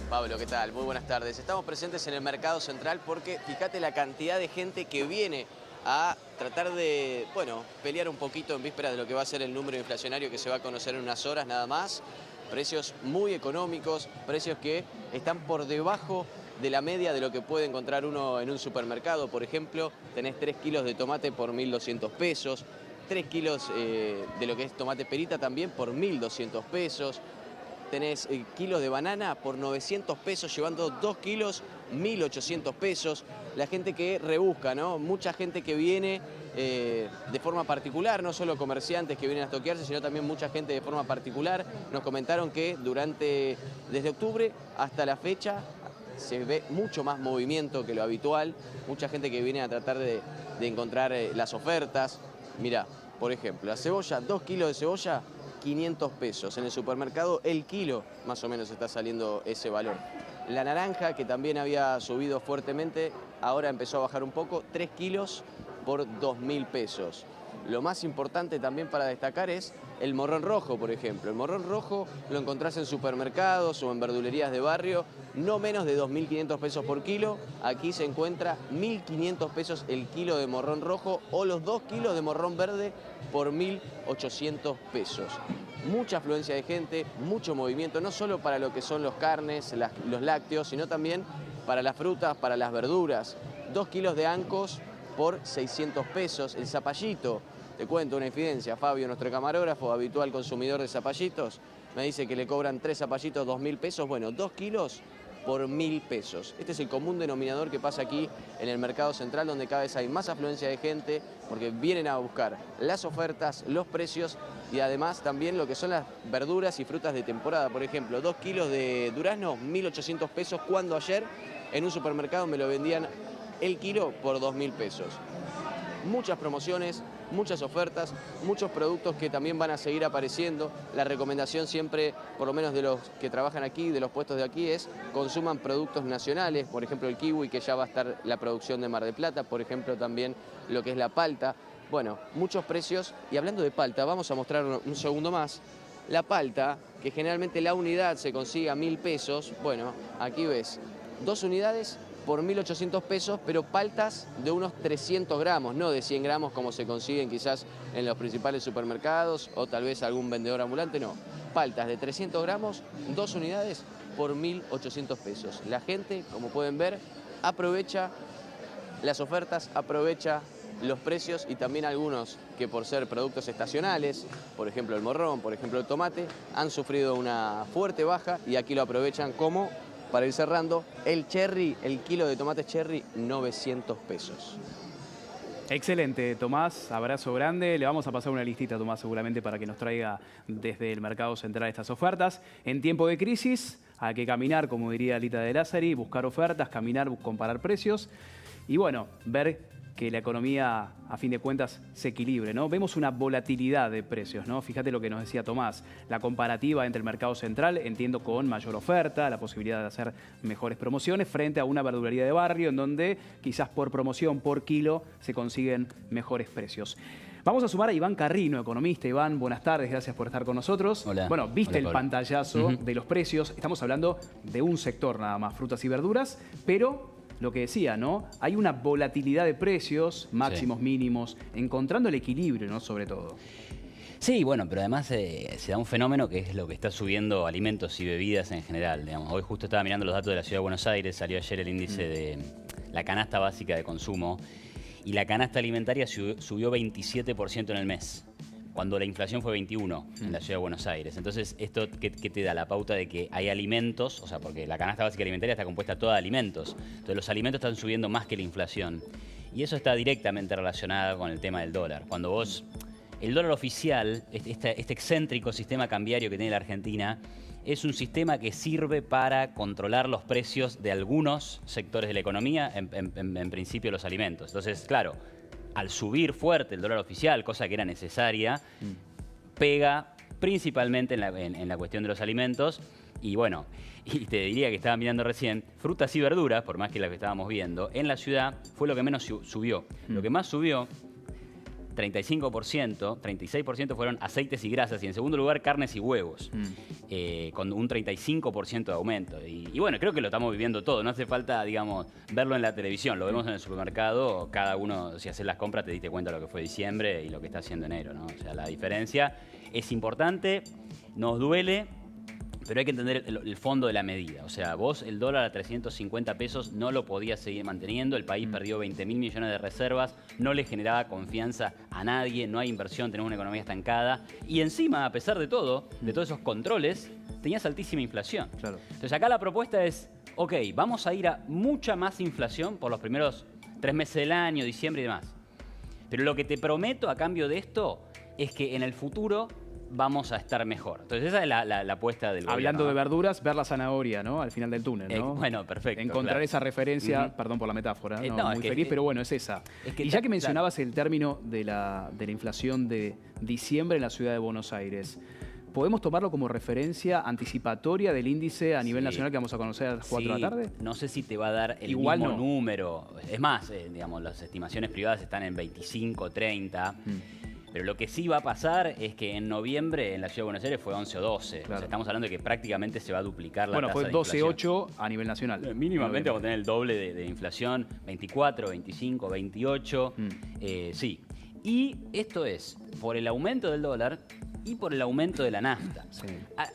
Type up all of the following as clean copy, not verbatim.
Pablo, ¿qué tal? Muy buenas tardes. Estamos presentes en el Mercado Central porque fíjate la cantidad de gente que viene a tratar de, pelear un poquito en vísperas de lo que va a ser el número inflacionario que se va a conocer en unas horas nada más. Precios muy económicos, precios que están por debajo de la media de lo que puede encontrar uno en un supermercado. Por ejemplo, tenés 3 kilos de tomate por 1.200 pesos, 3 kilos de lo que es tomate perita también por 1.200 pesos. Tenés kilos de banana por 900 pesos, llevando 2 kilos, 1.800 pesos. La gente que rebusca, ¿no? Mucha gente que viene de forma particular, no solo comerciantes que vienen a estoquearse, sino también mucha gente de forma particular. Nos comentaron que desde octubre hasta la fecha se ve mucho más movimiento que lo habitual. Mucha gente que viene a tratar de encontrar las ofertas. Mirá, por ejemplo, la cebolla, 2 kilos de cebolla, 500 pesos. En el supermercado el kilo más o menos está saliendo ese valor. La naranja, que también había subido fuertemente, ahora empezó a bajar un poco, 3 kilos por 2.000 pesos. Lo más importante también para destacar es el morrón rojo, por ejemplo. El morrón rojo lo encontrás en supermercados o en verdulerías de barrio, no menos de 2.500 pesos por kilo. Aquí se encuentra 1.500 pesos el kilo de morrón rojo o los 2 kilos de morrón verde por 1.800 pesos. Mucha afluencia de gente, mucho movimiento, no solo para lo que son los carnes, los lácteos, sino también para las frutas, para las verduras. 2 kilos de ancos por 600 pesos. El zapallito, te cuento una infidencia, Fabio, nuestro camarógrafo, habitual consumidor de zapallitos, me dice que le cobran 3 zapallitos 2.000 pesos, bueno, 2 kilos por 1.000 pesos. Este es el común denominador que pasa aquí en el Mercado Central, donde cada vez hay más afluencia de gente, porque vienen a buscar las ofertas, los precios y además también lo que son las verduras y frutas de temporada. Por ejemplo, 2 kilos de durazno, 1.800 pesos, cuando ayer en un supermercado me lo vendían el kilo por 2.000 pesos. Muchas promociones, muchas ofertas, muchos productos que también van a seguir apareciendo. La recomendación siempre, por lo menos de los que trabajan aquí, de los puestos de aquí, es consuman productos nacionales. Por ejemplo, el kiwi, que ya va a estar la producción de Mar del Plata. Por ejemplo, también lo que es la palta. Bueno, muchos precios. Y hablando de palta, vamos a mostrar un segundo más. La palta, que generalmente la unidad se consigue a 1.000 pesos. Bueno, aquí ves, 2 unidades por 1.800 pesos, pero paltas de unos 300 gramos, no de 100 gramos como se consiguen quizás en los principales supermercados o tal vez algún vendedor ambulante, no. Paltas de 300 gramos, 2 unidades por 1.800 pesos. La gente, como pueden ver, aprovecha las ofertas, aprovecha los precios y también algunos que por ser productos estacionales, por ejemplo el morrón, por ejemplo el tomate, han sufrido una fuerte baja y aquí lo aprovechan como, para ir cerrando, el cherry, el kilo de tomates cherry, 900 pesos. Excelente, Tomás, abrazo grande. Le vamos a pasar una listita, Tomás, seguramente para que nos traiga desde el Mercado Central estas ofertas. En tiempo de crisis hay que caminar, como diría Lita de Lázari, buscar ofertas, caminar, comparar precios y bueno, ver que la economía, a fin de cuentas, se equilibre, ¿no? Vemos una volatilidad de precios, ¿no? Fíjate lo que nos decía Tomás, la comparativa entre el mercado central, entiendo, con mayor oferta, la posibilidad de hacer mejores promociones frente a una verdulería de barrio en donde quizás por promoción, por kilo, se consiguen mejores precios. Vamos a sumar a Iván Carrino, economista. Iván, buenas tardes, gracias por estar con nosotros. Hola. Bueno, viste Hola, el pantallazo de los precios. Estamos hablando de un sector nada más, frutas y verduras, pero lo que decía, ¿no? Hay una volatilidad de precios, máximos, mínimos, encontrando el equilibrio, ¿no? Sobre todo. Sí, bueno, pero además se da un fenómeno que es lo que está subiendo alimentos y bebidas en general. Digamos. Hoy justo estaba mirando los datos de la Ciudad de Buenos Aires, salió ayer el índice de la canasta básica de consumo y la canasta alimentaria subió 27% en el mes, cuando la inflación fue 21% en la Ciudad de Buenos Aires. Entonces, ¿esto qué te da? La pauta de que hay alimentos, o sea, porque la canasta básica alimentaria está compuesta toda de alimentos. Entonces, los alimentos están subiendo más que la inflación. Y eso está directamente relacionado con el tema del dólar. Cuando vos... El dólar oficial, este excéntrico sistema cambiario que tiene la Argentina, es un sistema que sirve para controlar los precios de algunos sectores de la economía, en principio los alimentos. Entonces, claro, al subir fuerte el dólar oficial, cosa que era necesaria, pega principalmente en la cuestión de los alimentos. Y bueno, y te diría que estaba mirando recién, frutas y verduras, por más que las que estábamos viendo, en la ciudad fue lo que menos subió. Lo que más subió 35%, 36% fueron aceites y grasas, y en segundo lugar carnes y huevos, con un 35% de aumento. Y bueno, creo que lo estamos viviendo todo, no hace falta, digamos, verlo en la televisión, lo vemos en el supermercado, cada uno, si haces las compras, te diste cuenta de lo que fue diciembre y lo que está haciendo enero, ¿no? O sea, la diferencia es importante, nos duele, pero hay que entender el fondo de la medida. O sea, vos el dólar a 350 pesos no lo podías seguir manteniendo, el país perdió 20.000 millones de reservas, no le generaba confianza a nadie, no hay inversión, tenemos una economía estancada. Y encima, a pesar de todo, de todos esos controles, tenías altísima inflación. Claro. Entonces acá la propuesta es, ok, vamos a ir a mucha más inflación por los primeros 3 meses del año, diciembre y demás. Pero lo que te prometo a cambio de esto es que en el futuro vamos a estar mejor. Entonces esa es la apuesta del gobierno. Hablando de verduras, ver la zanahoria, ¿no? Al final del túnel, ¿no? Bueno, perfecto. Encontrar claro. esa referencia, perdón por la metáfora, no, no, muy feliz, pero bueno, es esa. Y ya que mencionabas el término de la inflación de diciembre en la ciudad de Buenos Aires, ¿podemos tomarlo como referencia anticipatoria del índice a nivel nacional que vamos a conocer a las 4 de la tarde? No sé si te va a dar el Igual mismo no. número. Es más, digamos, las estimaciones privadas están en 25, 30. Pero lo que sí va a pasar es que en noviembre en la Ciudad de Buenos Aires fue 11 o 12. Claro. O sea, estamos hablando de que prácticamente se va a duplicar la Bueno, tasa fue de inflación. 12,8 a nivel nacional. Mínimamente vamos a tener el doble de inflación, 24, 25, 28. Sí. Y esto es por el aumento del dólar y por el aumento de la nafta. Sí.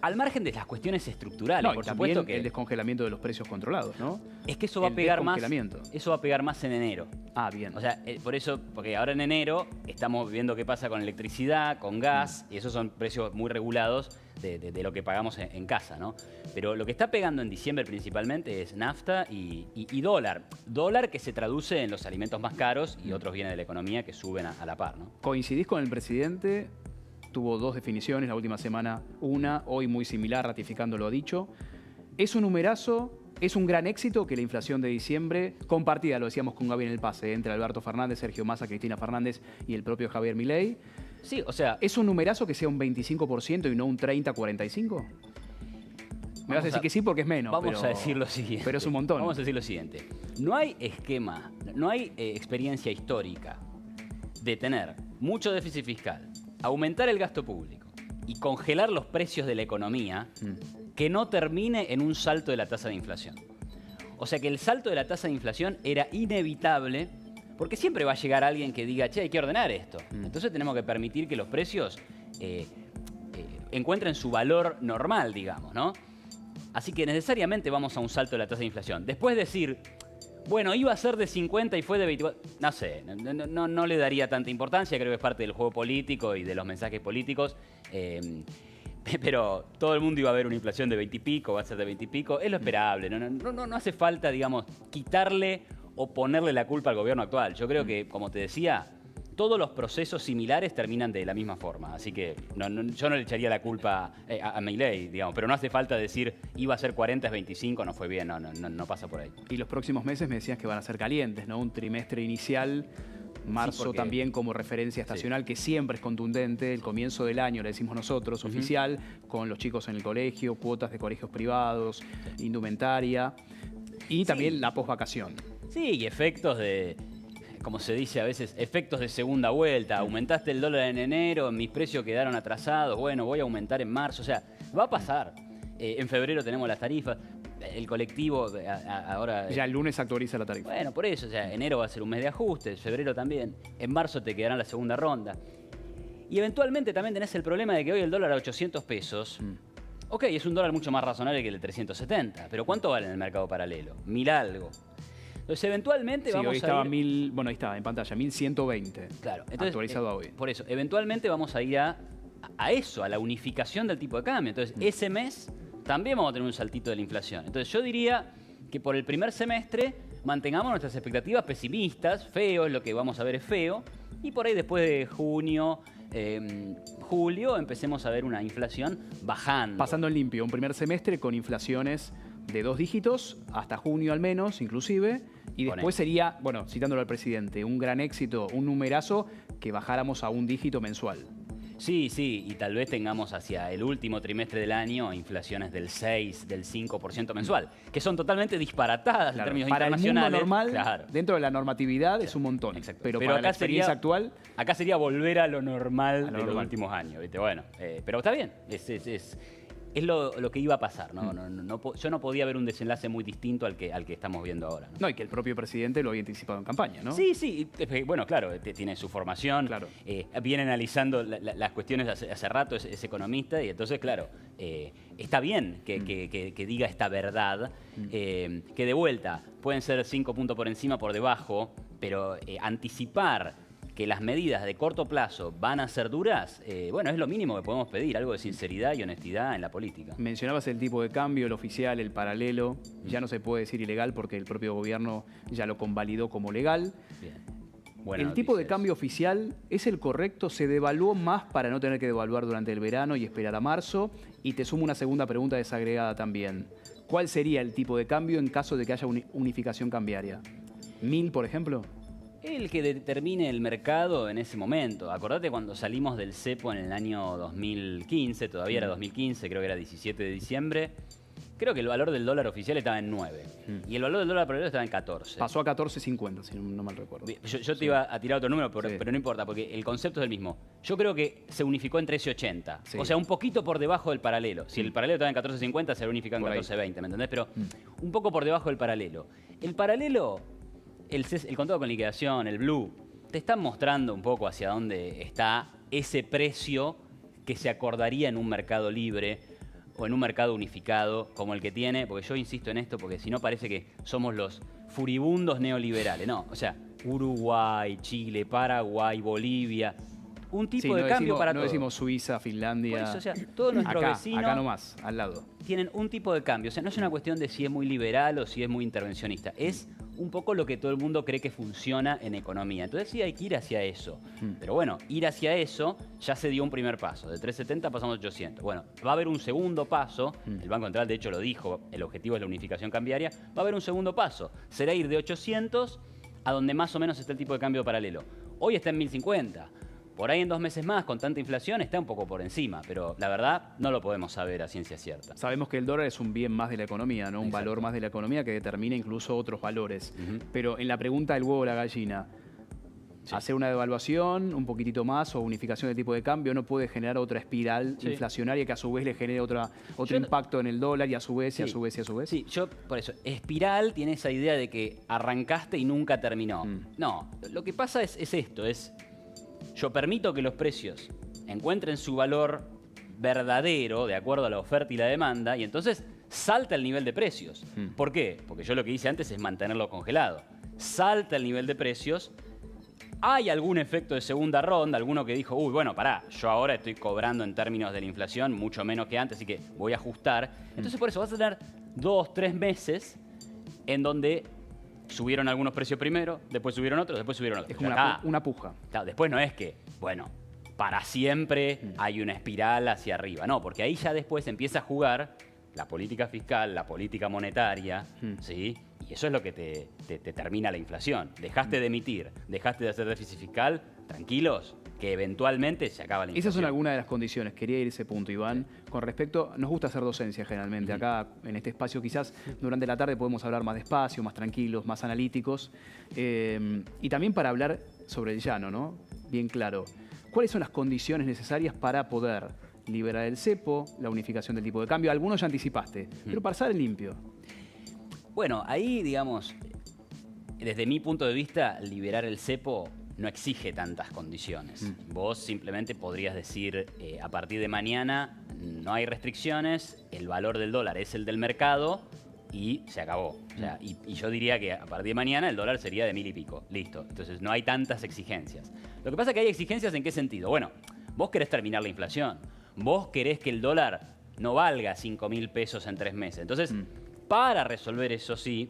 Al margen de las cuestiones estructurales, No, y por también supuesto que el descongelamiento de los precios controlados, ¿no? es que eso va a El pegar más. descongelamiento. Eso va a pegar más en enero. Ah, bien. O sea, por eso, porque ahora en enero estamos viendo qué pasa con electricidad, con gas, y esos son precios muy regulados de lo que pagamos en casa, ¿no? Pero lo que está pegando en diciembre principalmente es nafta y dólar. Dólar que se traduce en los alimentos más caros y otros bienes de la economía que suben a la par, ¿no? ¿Coincidís con el presidente? Tuvo 2 definiciones, la última semana una, hoy muy similar, ratificando lo dicho. ¿Es un numerazo? ¿Es un gran éxito que la inflación de diciembre, compartida, lo decíamos con Gaby en el pase, entre Alberto Fernández, Sergio Massa, Cristina Fernández y el propio Javier Milei? Sí, o sea... ¿Es un numerazo que sea un 25% y no un 30-45%? Me vas a decir que sí porque es menos. Vamos a decir lo siguiente. Pero es un montón. Vamos a decir lo siguiente. No hay esquema, no hay experiencia histórica de tener mucho déficit fiscal, aumentar el gasto público y congelar los precios de la economía que no termine en un salto de la tasa de inflación. O sea que el salto de la tasa de inflación era inevitable porque siempre va a llegar alguien que diga, che, hay que ordenar esto. Entonces tenemos que permitir que los precios encuentren su valor normal, digamos, ¿no? Así que necesariamente vamos a un salto de la tasa de inflación. Después decir, bueno, iba a ser de 50 y fue de 24. No sé, no le daría tanta importancia, creo que es parte del juego político y de los mensajes políticos. Pero todo el mundo iba a ver una inflación de 20 y pico, va a ser de 20 y pico. Es lo esperable, no hace falta, digamos, quitarle o ponerle la culpa al gobierno actual. Yo creo que, como te decía, todos los procesos similares terminan de la misma forma. Así que yo no le echaría la culpa a Milei, digamos. Pero no hace falta decir, iba a ser 40, es 25, no fue bien. No pasa por ahí. Y los próximos meses me decías que van a ser calientes, ¿no? Un trimestre inicial, marzo porque... también como referencia estacional, que siempre es contundente. El comienzo del año, le decimos nosotros, oficial, con los chicos en el colegio, cuotas de colegios privados, indumentaria. Y también la posvacación. Sí, y efectos de... como se dice a veces, efectos de segunda vuelta. Aumentaste el dólar en enero, mis precios quedaron atrasados, bueno, voy a aumentar en marzo. O sea, va a pasar. En febrero tenemos las tarifas, el colectivo ahora... Ya el lunes actualiza la tarifa. Bueno, por eso, o sea, enero va a ser un mes de ajustes, febrero también. En marzo te quedará la segunda ronda. Y eventualmente también tenés el problema de que hoy el dólar a 800 pesos... Ok, es un dólar mucho más razonable que el de 370, pero ¿cuánto vale en el mercado paralelo? 1000 algo. Entonces, eventualmente sí, vamos hoy estaba a ir... bueno, ahí está, en pantalla, 1120. Claro. Entonces, actualizado a hoy. Por eso, eventualmente vamos a ir a eso, a la unificación del tipo de cambio. Entonces, ese mes también vamos a tener un saltito de la inflación. Entonces, yo diría que por el primer semestre mantengamos nuestras expectativas pesimistas, feo, lo que vamos a ver es feo, y por ahí después de junio, julio, empecemos a ver una inflación bajando. Pasando en limpio, un primer semestre con inflaciones de 2 dígitos, hasta junio al menos, inclusive, y después sería, bueno, citándolo al presidente, un gran éxito, un numerazo, que bajáramos a 1 dígito mensual. Sí, sí, y tal vez tengamos hacia el último trimestre del año inflaciones del 6, del 5% mensual, que son totalmente disparatadas en Claro, términos para el mundo internacionales. normal, Claro. dentro de la normatividad es un montón. Exacto. Pero para la experiencia actual... Acá sería volver a lo normal de los normal. últimos años, ¿viste? Bueno, pero está bien, es lo que iba a pasar, ¿no? Yo no podía ver un desenlace muy distinto al que estamos viendo ahora, ¿no? No, y que el propio presidente lo había anticipado en campaña, ¿no? Sí, sí, bueno, claro, tiene su formación, Claro. Viene analizando las cuestiones hace rato, es economista, y entonces, claro, está bien que diga esta verdad, que de vuelta pueden ser 5 puntos por encima, por debajo, pero anticipar que las medidas de corto plazo van a ser duras, bueno, es lo mínimo que podemos pedir, algo de sinceridad y honestidad en la política. Mencionabas el tipo de cambio, el oficial, el paralelo. Ya no se puede decir ilegal porque el propio gobierno ya lo convalidó como legal. Bien. Buena ¿El tipo de noticia cambio oficial es el correcto? ¿Se devaluó más para no tener que devaluar durante el verano y esperar a marzo? Y te sumo una segunda pregunta desagregada también. ¿Cuál sería el tipo de cambio en caso de que haya unificación cambiaria? ¿1000, por ejemplo? El que determine el mercado en ese momento. Acordate cuando salimos del cepo en el año 2015, todavía era 2015, creo que era 17 de diciembre. Creo que el valor del dólar oficial estaba en 9 y el valor del dólar paralelo estaba en 14. Pasó a 14.50, si no mal recuerdo. Yo te iba a tirar otro número, pero no importa, porque el concepto es el mismo. Yo creo que se unificó en 13.80. Sí. O sea, un poquito por debajo del paralelo. Si el paralelo estaba en 14.50, se unificó en Por ahí. 14.20, ¿me entendés? Pero un poco por debajo del paralelo. El paralelo, el contrato con liquidación, el blue, te están mostrando un poco hacia dónde está ese precio que se acordaría en un mercado libre o en un mercado unificado como el que tiene, porque yo insisto en esto, porque si no parece que somos los furibundos neoliberales. No, o sea, Uruguay, Chile, Paraguay, Bolivia, un tipo Sí, de no cambio decimos, para no todos. decimos Suiza, Finlandia. Por eso, o sea, todos nuestros acá, vecinos acá nomás, al lado. tienen un tipo de cambio. O sea, no es una cuestión de si es muy liberal o si es muy intervencionista. Es un poco lo que todo el mundo cree que funciona en economía. Entonces sí hay que ir hacia eso. Pero bueno, ir hacia eso ya se dio un primer paso. De 370 pasamos a 800. Bueno, va a haber un segundo paso. El Banco Central, de hecho, lo dijo. El objetivo es la unificación cambiaria. Va a haber un segundo paso. Será ir de 800 a donde más o menos está el tipo de cambio paralelo. Hoy está en 1050. Por ahí en 2 meses más, con tanta inflación, está un poco por encima, pero la verdad no lo podemos saber a ciencia cierta. Sabemos que el dólar es un bien más de la economía, ¿no? Un Exacto. valor más de la economía que determina incluso otros valores. Pero en la pregunta del huevo o la gallina, hacer una devaluación, un poquitito más o unificación de tipo de cambio no puede generar otra espiral inflacionaria que a su vez le genere otro impacto en el dólar y a su vez, y a su vez, y a su vez. Sí, yo por eso, espiral tiene esa idea de que arrancaste y nunca terminó. No, lo que pasa es esto, yo permito que los precios encuentren su valor verdadero de acuerdo a la oferta y la demanda y entonces salta el nivel de precios. ¿Por qué? Porque yo lo que hice antes es mantenerlo congelado. Salta el nivel de precios. Hay algún efecto de segunda ronda, alguno que dijo, uy, bueno, pará, yo ahora estoy cobrando en términos de la inflación mucho menos que antes, así que voy a ajustar. Entonces por eso vas a tener 2, 3 meses en donde subieron algunos precios primero, después subieron otros, después subieron otros. Es como una puja. Claro, después no es que, bueno, para siempre hay una espiral hacia arriba. No, porque ahí ya después empieza a jugar la política fiscal, la política monetaria, ¿sí? Y eso es lo que te termina la inflación. Dejaste de emitir, dejaste de hacer déficit fiscal, tranquilos, que eventualmente se acaba la inflación. Esas son algunas de las condiciones. Quería ir a ese punto, Iván. Con respecto, nos gusta hacer docencia generalmente. Acá, en este espacio, quizás durante la tarde podemos hablar más despacio, más tranquilos, más analíticos. Y también para hablar sobre el llano, ¿no? Bien claro. ¿Cuáles son las condiciones necesarias para poder liberar el cepo, la unificación del tipo de cambio? Algunos ya anticipaste, pero para estar en limpio. Bueno, ahí, digamos, desde mi punto de vista, liberar el cepo no exige tantas condiciones. Vos simplemente podrías decir, a partir de mañana no hay restricciones, el valor del dólar es el del mercado y se acabó. O sea, y yo diría que a partir de mañana el dólar sería de 1000 y pico. Listo. Entonces no hay tantas exigencias. Lo que pasa es que hay exigencias ¿en qué sentido? Bueno, vos querés terminar la inflación. Vos querés que el dólar no valga 5.000 pesos en 3 meses. Entonces, para resolver eso sí,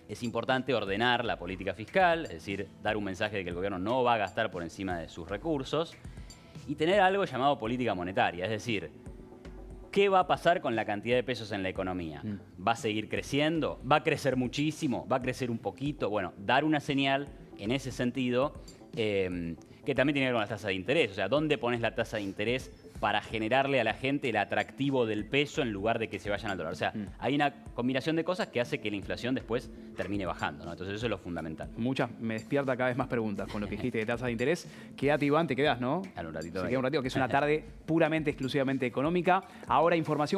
es importante ordenar la política fiscal, es decir, dar un mensaje de que el gobierno no va a gastar por encima de sus recursos y tener algo llamado política monetaria, es decir, ¿qué va a pasar con la cantidad de pesos en la economía? ¿Va a seguir creciendo? ¿Va a crecer muchísimo? ¿Va a crecer un poquito? Bueno, dar una señal en ese sentido que también tiene que ver con las tasas de interés. O sea, ¿dónde pones la tasa de interés para generarle a la gente el atractivo del peso en lugar de que se vayan al dólar? O sea, hay una combinación de cosas que hace que la inflación después termine bajando, ¿no? Entonces eso es lo fundamental. Me despierta cada vez más preguntas con lo que dijiste de tasa de interés. Quédate, Iván, te quedás, ¿no? A un ratito. Se queda un ratito, que es una tarde puramente, exclusivamente económica. Ahora información